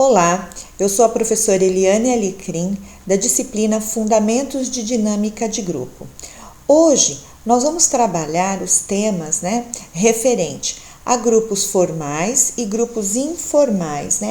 Olá, eu sou a professora Eliane Alecrim, da disciplina Fundamentos de Dinâmica de Grupo. Hoje nós vamos trabalhar os temas, referente a grupos formais e grupos informais,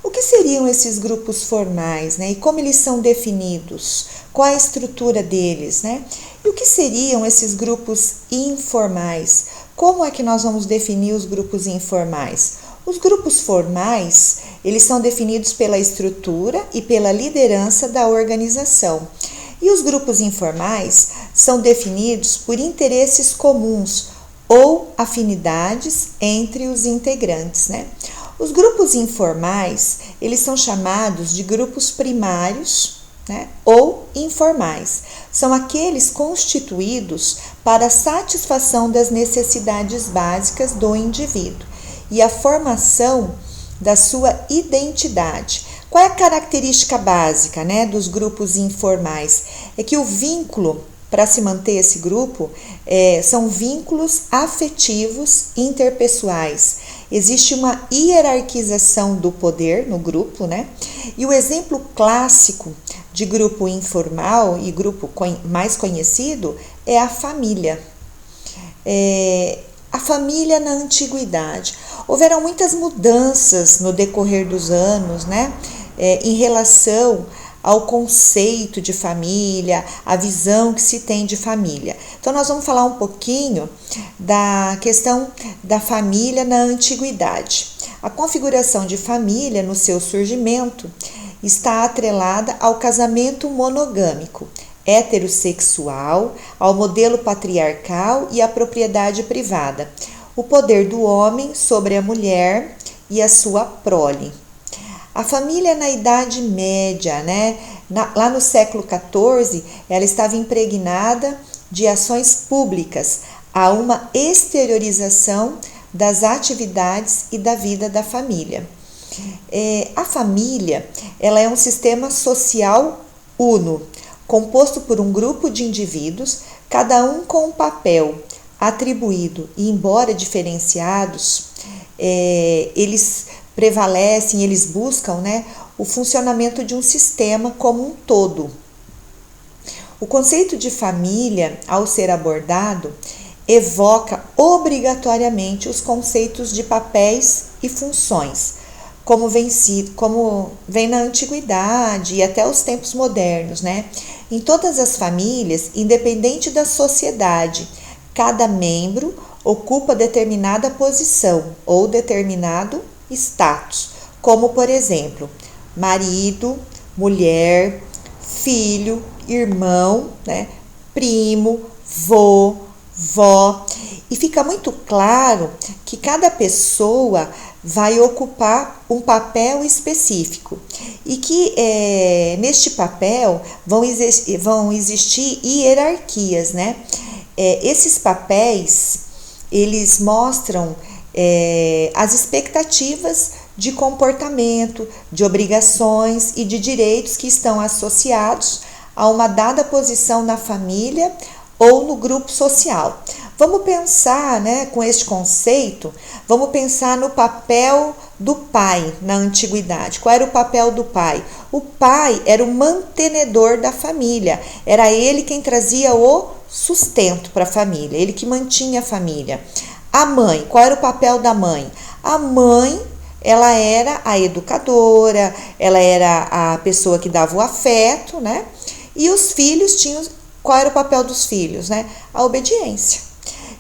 O que seriam esses grupos formais, E como eles são definidos? Qual a estrutura deles, E o que seriam esses grupos informais? Como é que nós vamos definir os grupos informais? Os grupos formais, eles são definidos pela estrutura e pela liderança da organização. E os grupos informais são definidos por interesses comuns ou afinidades entre os integrantes, Os grupos informais, eles são chamados de grupos primários, ou informais. São aqueles constituídos para a satisfação das necessidades básicas do indivíduo e a formação da sua identidade. Qual é a característica básica, dos grupos informais? É que o vínculo para se manter esse grupo são vínculos afetivos interpessoais. Existe uma hierarquização do poder no grupo, E o exemplo clássico de grupo informal e grupo mais conhecido é a família. A família na antiguidade. Houveram muitas mudanças no decorrer dos anos, em relação ao conceito de família, a visão que se tem de família. Então, nós vamos falar um pouquinho da questão da família na antiguidade. A configuração de família, no seu surgimento, está atrelada ao casamento monogâmico, heterossexual, ao modelo patriarcal e à propriedade privada, o poder do homem sobre a mulher e a sua prole. A família na Idade Média, lá no século XIV, ela estava impregnada de ações públicas, a uma exteriorização das atividades e da vida da família. A família, ela é um sistema social uno, composto por um grupo de indivíduos, cada um com um papel atribuído, e embora diferenciados, eles prevalecem, eles buscam o funcionamento de um sistema como um todo. O conceito de família, ao ser abordado, evoca obrigatoriamente os conceitos de papéis e funções, como vem na antiguidade e até os tempos modernos, Em todas as famílias, independente da sociedade, cada membro ocupa determinada posição ou determinado status, como, por exemplo, marido, mulher, filho, irmão, primo, vô, vó. E fica muito claro que cada pessoa vai ocupar um papel específico e que neste papel vão existir hierarquias, Esses papéis, eles mostram as expectativas de comportamento, de obrigações e de direitos que estão associados a uma dada posição na família ou no grupo social. Vamos pensar, com este conceito, vamos pensar no papel do pai na antiguidade. Qual era o papel do pai? O pai era o mantenedor da família, era ele quem trazia o sustento para a família, ele que mantinha a família. A mãe, qual era o papel da mãe? A mãe, ela era a educadora, ela era a pessoa que dava o afeto, E os filhos tinham, qual era o papel dos filhos, A obediência.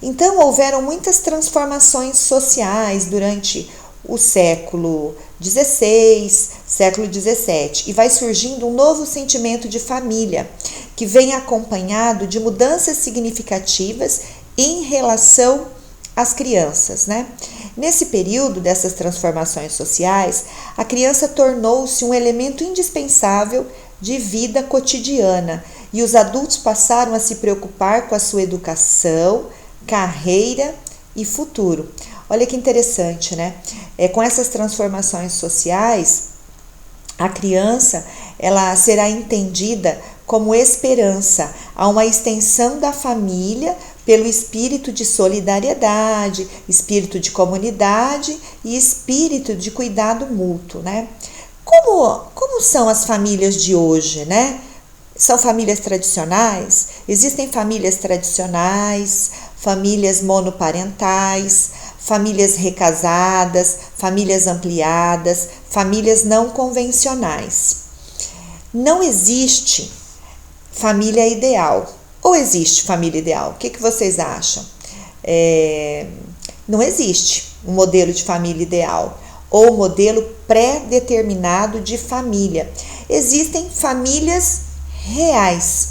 Então, houveram muitas transformações sociais durante o século XVI, século XVII, e vai surgindo um novo sentimento de família, que vem acompanhado de mudanças significativas em relação às crianças, Nesse período dessas transformações sociais, a criança tornou-se um elemento indispensável de vida cotidiana e os adultos passaram a se preocupar com a sua educação, carreira e futuro. Olha que interessante, Com essas transformações sociais, a criança ela será entendida como esperança, a uma extensão da família pelo espírito de solidariedade, espírito de comunidade e espírito de cuidado mútuo, Como são as famílias de hoje, né? São famílias tradicionais? Existem famílias tradicionais, famílias monoparentais, famílias recasadas, famílias ampliadas, famílias não convencionais. Não existe família ideal. Ou existe família ideal? O que vocês acham? Não existe um modelo de família ideal ou modelo pré-determinado de família. Existem famílias reais.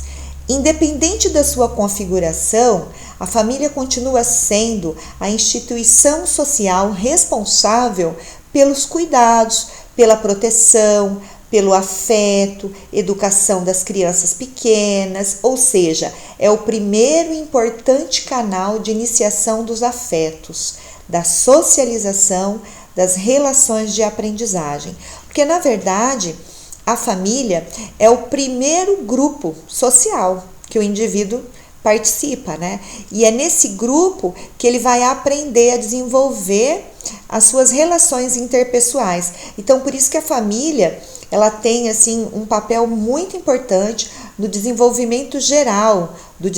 Independente da sua configuração, a família continua sendo a instituição social responsável pelos cuidados, pela proteção, pelo afeto, educação das crianças pequenas, ou seja, é o primeiro importante canal de iniciação dos afetos, da socialização, das relações de aprendizagem. Porque, na verdade, a família é o primeiro grupo social que o indivíduo participa, né? E é nesse grupo que ele vai aprender a desenvolver as suas relações interpessoais. Então, por isso que a família, ela tem assim um papel muito importante no desenvolvimento geral, do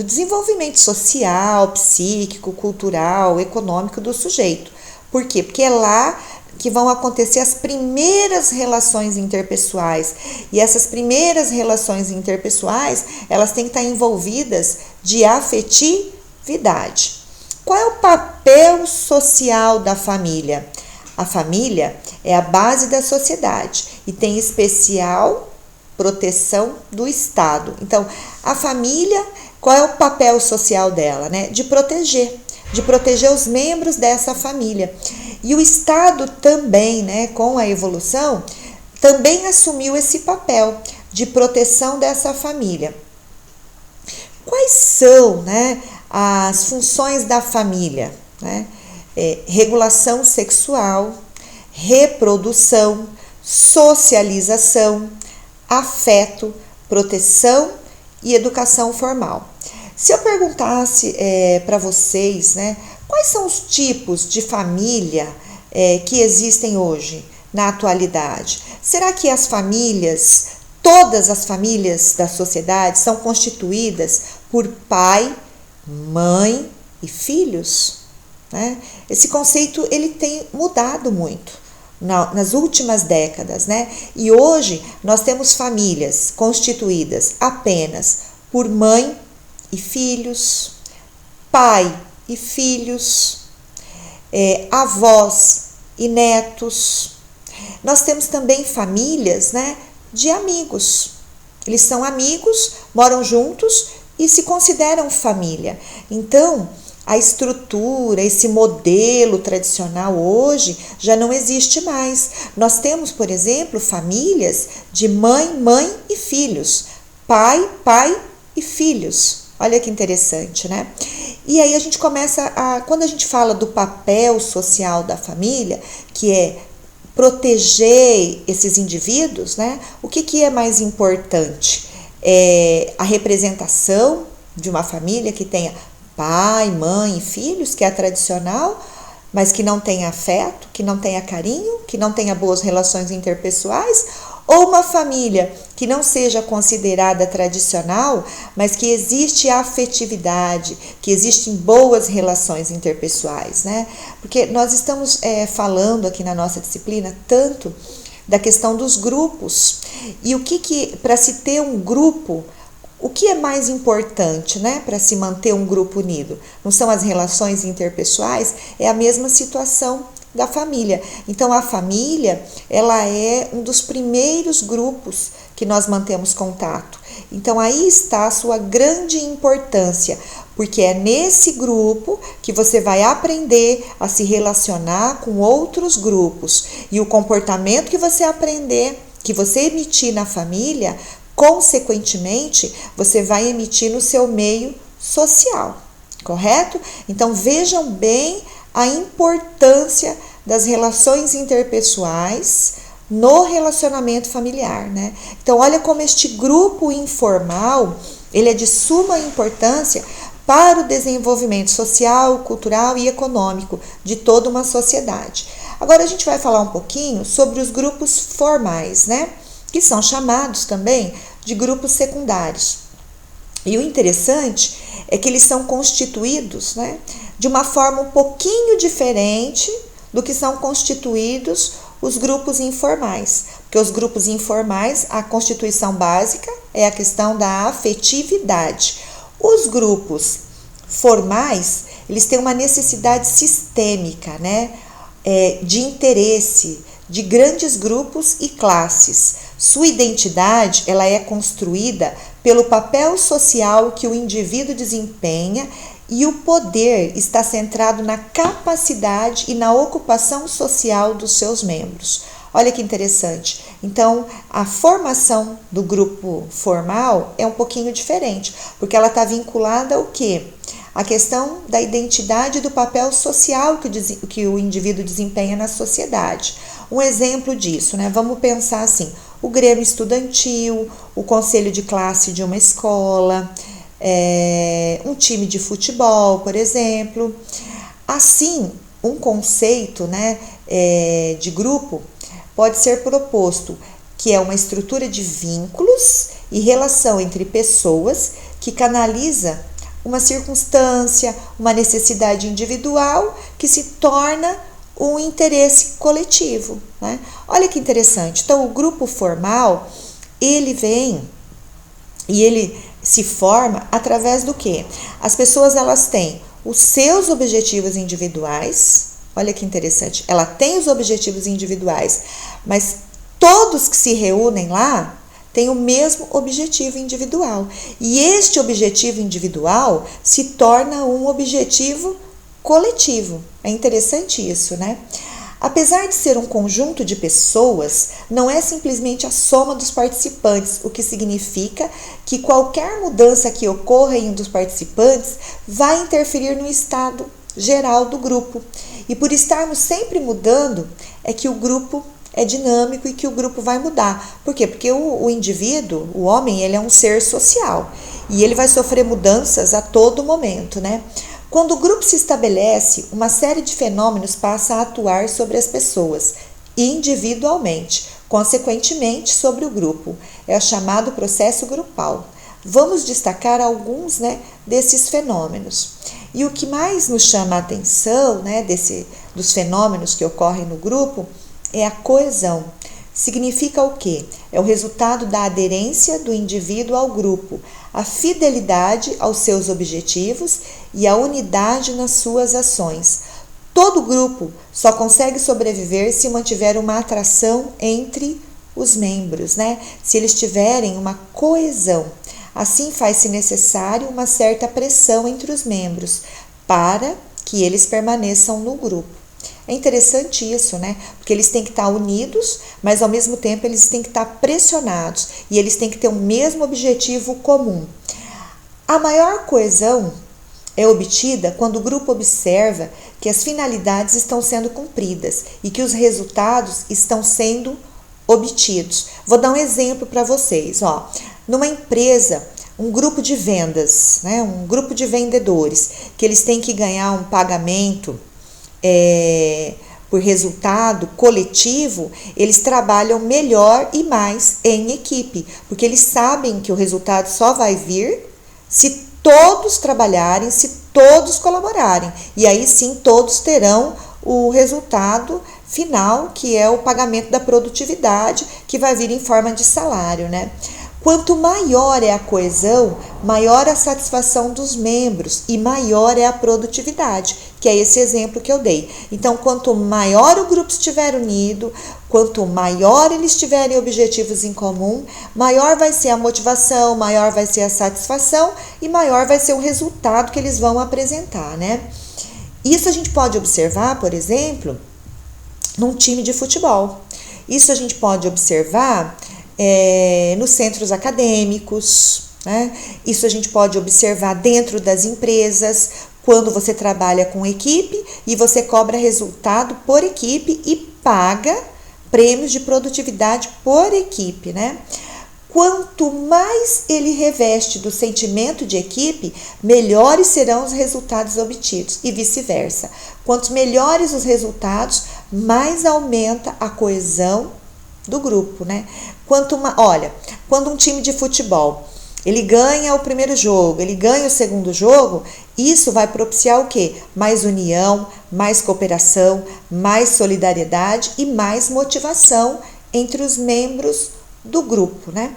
desenvolvimento social, psíquico, cultural, econômico do sujeito. Por quê? Porque é lá que vão acontecer as primeiras relações interpessoais. E essas primeiras relações interpessoais, elas têm que estar envolvidas de afetividade. Qual é o papel social da família? A família é a base da sociedade e tem especial proteção do Estado. Então, a família, qual é o papel social dela, né? De proteger os membros dessa família. E o Estado também, né, com a evolução, também assumiu esse papel de proteção dessa família. Quais são, né, as funções da família? Né? Regulação sexual, reprodução, socialização, afeto, proteção e educação formal. Se eu perguntasse para vocês, né, quais são os tipos de família que existem hoje, na atualidade? Será que todas as famílias da sociedade são constituídas por pai, mãe e filhos? Né? Esse conceito ele tem mudado muito nas últimas décadas, né? E hoje nós temos famílias constituídas apenas por mãe e filhos, pai e filhos, avós e netos. Nós temos também famílias, né, de amigos. Eles são amigos, moram juntos e se consideram família. Então, a estrutura, esse modelo tradicional hoje já não existe mais. Nós temos, por exemplo, famílias de mãe, mãe e filhos, pai, pai e filhos. Olha que interessante, né? E aí a gente começa quando a gente fala do papel social da família, que é proteger esses indivíduos, né? O que é mais importante? É a representação de uma família que tenha pai, mãe e filhos, que é a tradicional, mas que não tenha afeto, que não tenha carinho, que não tenha boas relações interpessoais, ou uma família que não seja considerada tradicional, mas que existe afetividade, que existem boas relações interpessoais, né? Porque nós estamos falando aqui na nossa disciplina tanto da questão dos grupos. E para se ter um grupo, o que é mais importante, né, para se manter um grupo unido? Não são as relações interpessoais? É a mesma situação da família. Então, a família, ela é um dos primeiros grupos que nós mantemos contato. Então, aí está a sua grande importância, porque é nesse grupo que você vai aprender a se relacionar com outros grupos. E o comportamento que você aprender, que você emitir na família, consequentemente, você vai emitir no seu meio social, correto? Então, vejam bem a importância das relações interpessoais no relacionamento familiar, né? Então, olha como este grupo informal, ele é de suma importância para o desenvolvimento social, cultural e econômico de toda uma sociedade. Agora a gente vai falar um pouquinho sobre os grupos formais, né? Que são chamados também de grupos secundários. E o interessante é que eles são constituídos, né, de uma forma um pouquinho diferente do que são constituídos os grupos informais. Porque os grupos informais, a constituição básica é a questão da afetividade. Os grupos formais, eles têm uma necessidade sistêmica, né, de interesse de grandes grupos e classes. Sua identidade, ela é construída pelo papel social que o indivíduo desempenha e o poder está centrado na capacidade e na ocupação social dos seus membros. Olha que interessante. Então, a formação do grupo formal é um pouquinho diferente, porque ela está vinculada ao quê? A questão da identidade e do papel social que o indivíduo desempenha na sociedade. Um exemplo disso, né? Vamos pensar assim, o grêmio estudantil, o conselho de classe de uma escola, um time de futebol, por exemplo. Assim, um conceito, né, de grupo pode ser proposto, que é uma estrutura de vínculos e relação entre pessoas que canaliza uma circunstância, uma necessidade individual que se torna um interesse coletivo, né? Olha que interessante. Então, o grupo formal, ele vem e ele se forma através do quê? As pessoas, elas têm os seus objetivos individuais. Olha que interessante. Ela tem os objetivos individuais, mas todos que se reúnem lá têm o mesmo objetivo individual. E este objetivo individual se torna um objetivo coletivo. É interessante isso, né? Apesar de ser um conjunto de pessoas, não é simplesmente a soma dos participantes, o que significa que qualquer mudança que ocorra em um dos participantes vai interferir no estado geral do grupo. E por estarmos sempre mudando, é que o grupo é dinâmico e que o grupo vai mudar. Por quê? Porque o indivíduo, o homem, ele é um ser social e ele vai sofrer mudanças a todo momento, né? Quando o grupo se estabelece, uma série de fenômenos passa a atuar sobre as pessoas, individualmente, consequentemente sobre o grupo. É o chamado processo grupal. Vamos destacar alguns, né, desses fenômenos. E o que mais nos chama a atenção, né, dos fenômenos que ocorrem no grupo é a coesão. Significa o quê? É o resultado da aderência do indivíduo ao grupo, a fidelidade aos seus objetivos e a unidade nas suas ações. Todo grupo só consegue sobreviver se mantiver uma atração entre os membros, né? Se eles tiverem uma coesão. Assim, faz-se necessário uma certa pressão entre os membros para que eles permaneçam no grupo. É interessante isso, né? Porque eles têm que estar unidos, mas ao mesmo tempo eles têm que estar pressionados e eles têm que ter o mesmo objetivo comum. A maior coesão é obtida quando o grupo observa que as finalidades estão sendo cumpridas e que os resultados estão sendo obtidos. Vou dar um exemplo para vocês. Numa empresa, um grupo de vendas, né? Um grupo de vendedores, que eles têm que ganhar um pagamento por resultado coletivo, eles trabalham melhor e mais em equipe, porque eles sabem que o resultado só vai vir se todos trabalharem, se todos colaborarem, e aí sim todos terão o resultado final, que é o pagamento da produtividade, que vai vir em forma de salário, né? Quanto maior é a coesão, maior a satisfação dos membros e maior é a produtividade, que é esse exemplo que eu dei. Então, quanto maior o grupo estiver unido, quanto maior eles tiverem objetivos em comum, maior vai ser a motivação, maior vai ser a satisfação e maior vai ser o resultado que eles vão apresentar, né? Isso a gente pode observar, por exemplo, num time de futebol. Isso a gente pode observar nos centros acadêmicos, né? Isso a gente pode observar dentro das empresas, quando você trabalha com equipe e você cobra resultado por equipe e paga prêmios de produtividade por equipe, né? Quanto mais ele reveste do sentimento de equipe, melhores serão os resultados obtidos e vice-versa. Quanto melhores os resultados, mais aumenta a coesão do grupo, né? Quando um time de futebol, ele ganha o primeiro jogo, ele ganha o segundo jogo, isso vai propiciar o quê? Mais união, mais cooperação, mais solidariedade e mais motivação entre os membros do grupo, né?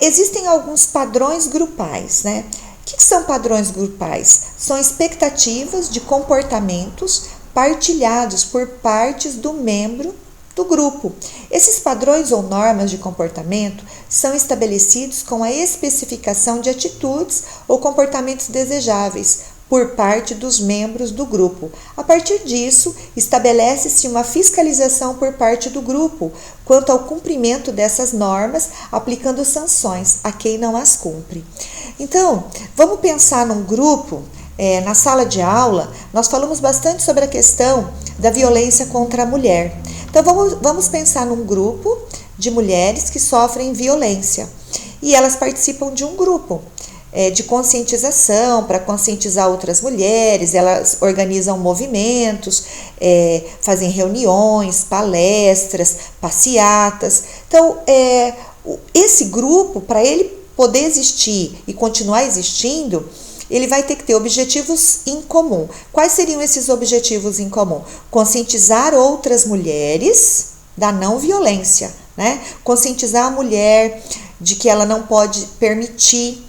Existem alguns padrões grupais, né? O que são padrões grupais? São expectativas de comportamentos partilhados por partes do membro do grupo. Esses padrões ou normas de comportamento são estabelecidos com a especificação de atitudes ou comportamentos desejáveis por parte dos membros do grupo. A partir disso, estabelece-se uma fiscalização por parte do grupo quanto ao cumprimento dessas normas, aplicando sanções a quem não as cumpre. Então, vamos pensar num grupo. Na sala de aula, nós falamos bastante sobre a questão da violência contra a mulher. Então, vamos pensar num grupo de mulheres que sofrem violência e elas participam de um grupo de conscientização para conscientizar outras mulheres. Elas organizam movimentos, fazem reuniões, palestras, passeatas. Então, esse grupo, para ele poder existir e continuar existindo, ele vai ter que ter objetivos em comum. Quais seriam esses objetivos em comum? Conscientizar outras mulheres da não violência, né? Conscientizar a mulher de que ela não pode permitir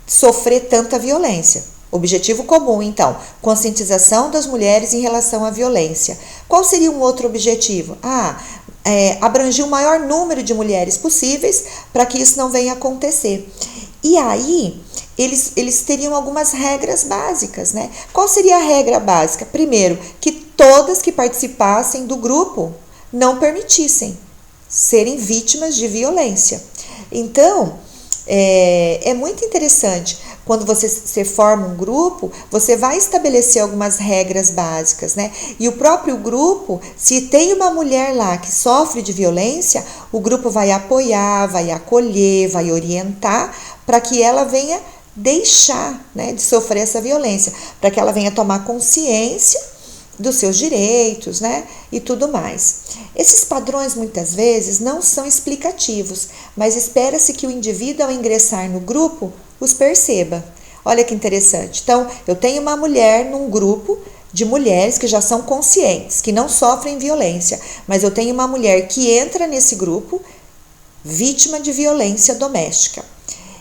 sofrer tanta violência. Objetivo comum, então, conscientização das mulheres em relação à violência. Qual seria um outro objetivo? Abranger o maior número de mulheres possíveis para que isso não venha a acontecer. E aí, eles teriam algumas regras básicas, né? Qual seria a regra básica? Primeiro, que todas que participassem do grupo não permitissem serem vítimas de violência. Então, é muito interessante. Quando você forma um grupo, você vai estabelecer algumas regras básicas, né? E o próprio grupo, se tem uma mulher lá que sofre de violência, o grupo vai apoiar, vai acolher, vai orientar para que ela venha deixar, né, de sofrer essa violência, para que ela venha tomar consciência dos seus direitos, né, e tudo mais. Esses padrões muitas vezes não são explicativos, mas espera-se que o indivíduo, ao ingressar no grupo, os perceba. Olha que interessante. Então, eu tenho uma mulher num grupo de mulheres que já são conscientes, que não sofrem violência, mas eu tenho uma mulher que entra nesse grupo vítima de violência doméstica.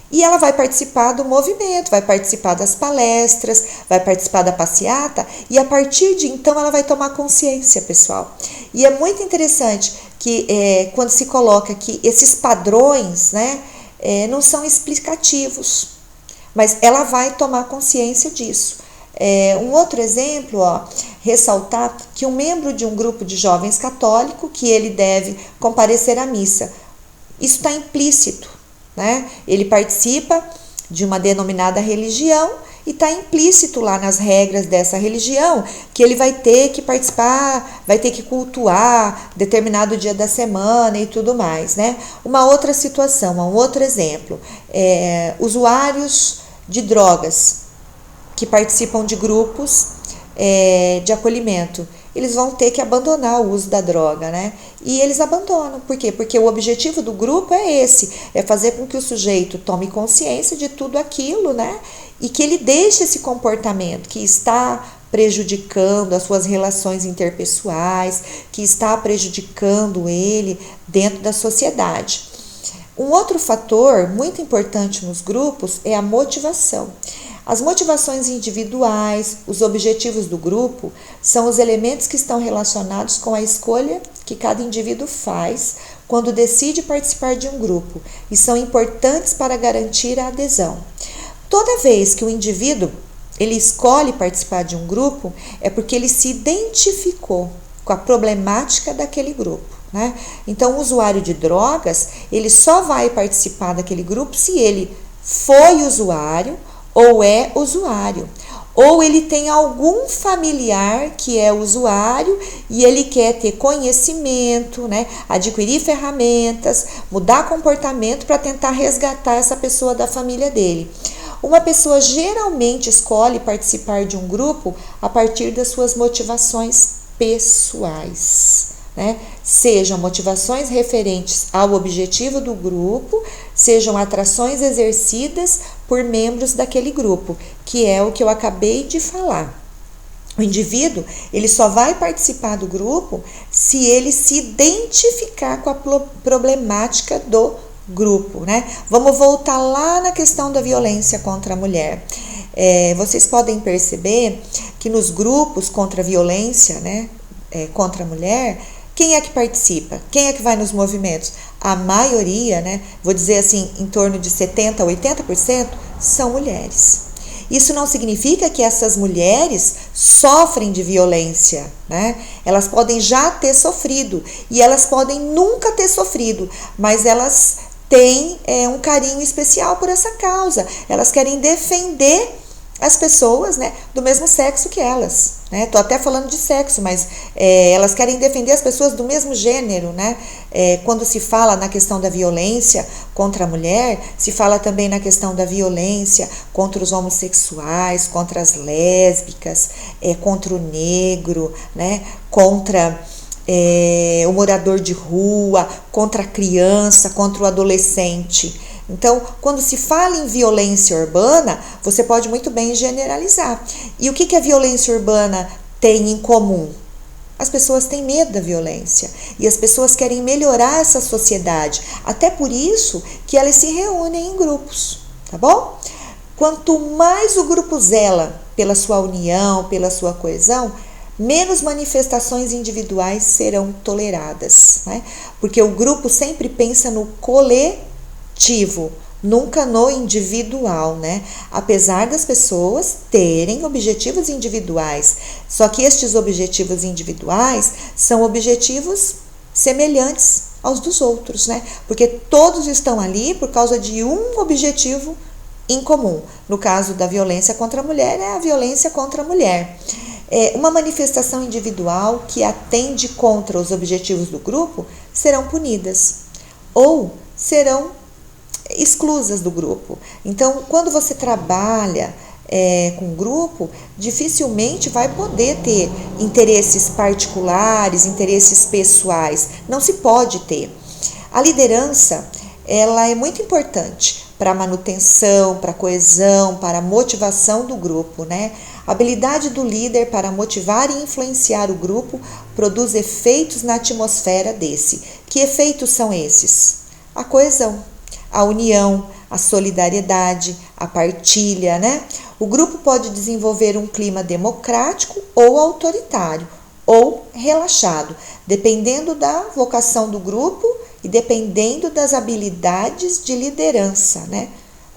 E ela vai participar do movimento, vai participar das palestras, vai participar da passeata, e a partir de então ela vai tomar consciência, pessoal. E é muito interessante que quando se coloca que esses padrões, né, não são explicativos, mas ela vai tomar consciência disso. Um outro exemplo, ressaltar que um membro de um grupo de jovens católico, que ele deve comparecer à missa, isso está implícito. Né? Ele participa de uma denominada religião e está implícito lá nas regras dessa religião que ele vai ter que participar, vai ter que cultuar determinado dia da semana e tudo mais, né? Uma outra situação, um outro exemplo, usuários de drogas que participam de grupos de acolhimento. Eles vão ter que abandonar o uso da droga, né? E eles abandonam. Por quê? Porque o objetivo do grupo é esse, é fazer com que o sujeito tome consciência de tudo aquilo, né? E que ele deixe esse comportamento que está prejudicando as suas relações interpessoais, que está prejudicando ele dentro da sociedade. Um outro fator muito importante nos grupos é a motivação. As motivações individuais, os objetivos do grupo, são os elementos que estão relacionados com a escolha que cada indivíduo faz quando decide participar de um grupo e são importantes para garantir a adesão. Toda vez que o indivíduo ele escolhe participar de um grupo, é porque ele se identificou com a problemática daquele grupo, né? Então, o usuário de drogas, ele só vai participar daquele grupo se ele foi usuário ou é usuário, ou ele tem algum familiar que é usuário e ele quer ter conhecimento, né, adquirir ferramentas, mudar comportamento para tentar resgatar essa pessoa da família dele. Uma pessoa geralmente escolhe participar de um grupo a partir das suas motivações pessoais, né? Sejam motivações referentes ao objetivo do grupo, sejam atrações exercidas por membros daquele grupo, que é o que eu acabei de falar. O indivíduo, ele só vai participar do grupo se ele se identificar com a problemática do grupo, né? Vamos voltar lá na questão da violência contra a mulher. Vocês podem perceber que nos grupos contra a violência, né, contra a mulher, quem é que participa? Quem é que vai nos movimentos? A maioria, né, vou dizer assim, em torno de 70% a 80% são mulheres. Isso não significa que essas mulheres sofrem de violência, né? Elas podem já ter sofrido e elas podem nunca ter sofrido, mas elas têm um carinho especial por essa causa. Elas querem defender as pessoas, né, do mesmo sexo que elas, né? Tô até falando de sexo, mas elas querem defender as pessoas do mesmo gênero, né? Quando se fala na questão da violência contra a mulher, se fala também na questão da violência contra os homossexuais, contra as lésbicas, contra o negro, né? Contra o morador de rua, contra a criança, contra o adolescente. Então, quando se fala em violência urbana, você pode muito bem generalizar. E o que a violência urbana tem em comum? As pessoas têm medo da violência e as pessoas querem melhorar essa sociedade. Até por isso que elas se reúnem em grupos, tá bom? Quanto mais o grupo zela pela sua união, pela sua coesão, menos manifestações individuais serão toleradas, né? Porque o grupo sempre pensa no coletivo, nunca no individual, né? Apesar das pessoas terem objetivos individuais, só que estes objetivos individuais são objetivos semelhantes aos dos outros, né? Porque todos estão ali por causa de um objetivo em comum. No caso da violência contra a mulher, é a violência contra a mulher. Uma manifestação individual que atende contra os objetivos do grupo serão punidas ou serão exclusas do grupo. Então, quando você trabalha com grupo, dificilmente vai poder ter interesses particulares, interesses pessoais. Não se pode ter. A liderança, ela é muito importante para a manutenção, para a coesão, para a motivação do grupo, né? A habilidade do líder para motivar e influenciar o grupo produz efeitos na atmosfera desse. Que efeitos são esses? A coesão, a união, a solidariedade, a partilha, né? O grupo pode desenvolver um clima democrático ou autoritário, ou relaxado, dependendo da vocação do grupo e dependendo das habilidades de liderança, né,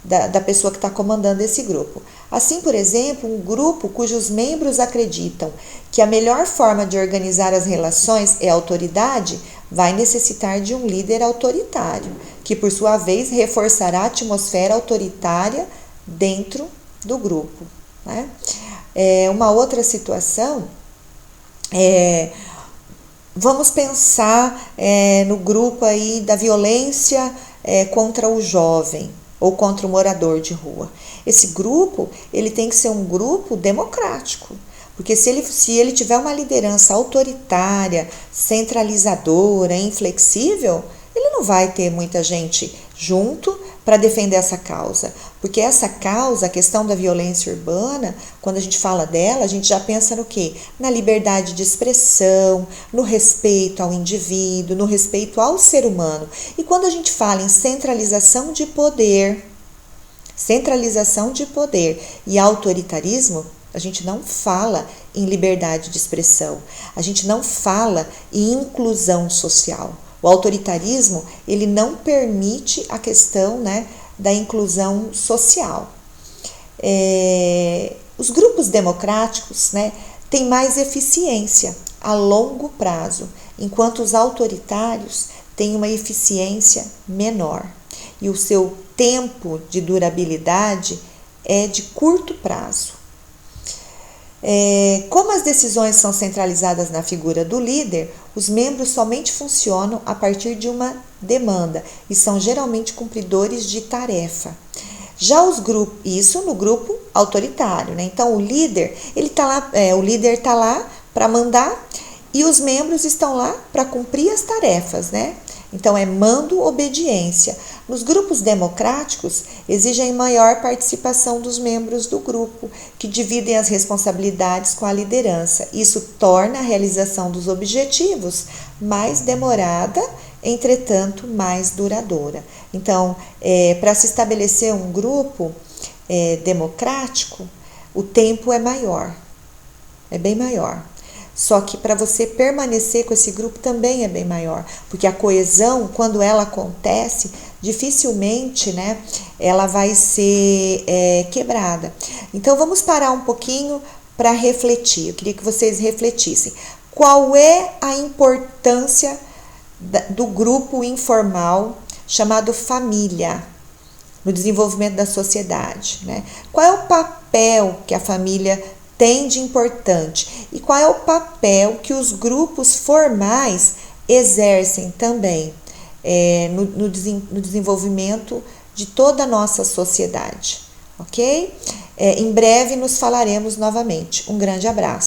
da pessoa que está comandando esse grupo. Assim, por exemplo, um grupo cujos membros acreditam que a melhor forma de organizar as relações é a autoridade, vai necessitar de um líder autoritário, que por sua vez reforçará a atmosfera autoritária dentro do grupo, né? Uma outra situação vamos pensar no grupo aí da violência contra o jovem ou contra o morador de rua. Esse grupo, ele tem que ser um grupo democrático, porque se ele tiver uma liderança autoritária, centralizadora, inflexível, ele não vai ter muita gente junto para defender essa causa, porque essa causa, a questão da violência urbana, quando a gente fala dela, a gente já pensa no quê? Na liberdade de expressão, no respeito ao indivíduo, no respeito ao ser humano. E quando a gente fala em centralização de poder e autoritarismo, a gente não fala em liberdade de expressão, a gente não fala em inclusão social. O autoritarismo, ele não permite a questão, né, da inclusão social. Os grupos democráticos, né, têm mais eficiência a longo prazo, enquanto os autoritários têm uma eficiência menor. E o seu tempo de durabilidade é de curto prazo. Como as decisões são centralizadas na figura do líder, os membros somente funcionam a partir de uma demanda e são geralmente cumpridores de tarefa. Já os grupos, isso no grupo autoritário, né? Então o líder, o líder está lá para mandar e os membros estão lá para cumprir as tarefas, né? Então é mando, obediência. Nos grupos democráticos, exigem maior participação dos membros do grupo, que dividem as responsabilidades com a liderança. Isso torna a realização dos objetivos mais demorada, entretanto mais duradoura. Então, para se estabelecer um grupo democrático, o tempo é maior, é bem maior. Só que para você permanecer com esse grupo também é bem maior, porque a coesão, quando ela acontece, dificilmente, né, ela vai ser quebrada. Então vamos parar um pouquinho para refletir. Eu queria que vocês refletissem. Qual é a importância do grupo informal chamado família no desenvolvimento da sociedade, né? Qual é o papel que a família tem de importante e qual é o papel que os grupos formais exercem também no desenvolvimento de toda a nossa sociedade, ok? Em breve nos falaremos novamente. Um grande abraço.